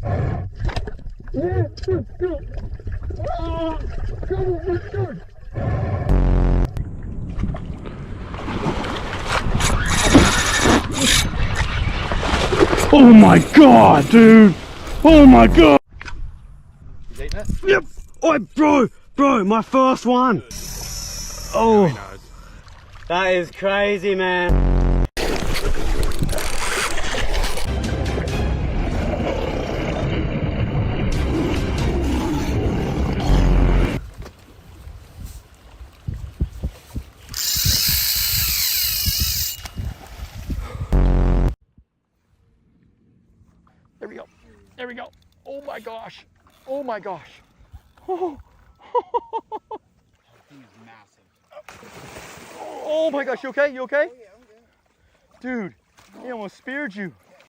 Yeah, good, good. Oh, come on, let's go. Oh my god, dude! Oh my god! He's eating it? Yep! Oh, bro, my first one! Oh, that is crazy, man. There we go. There we go. Oh my gosh. Oh my gosh. Oh, He's massive. oh my gosh. You okay? You okay? Oh yeah, I'm good. Dude, he almost speared you.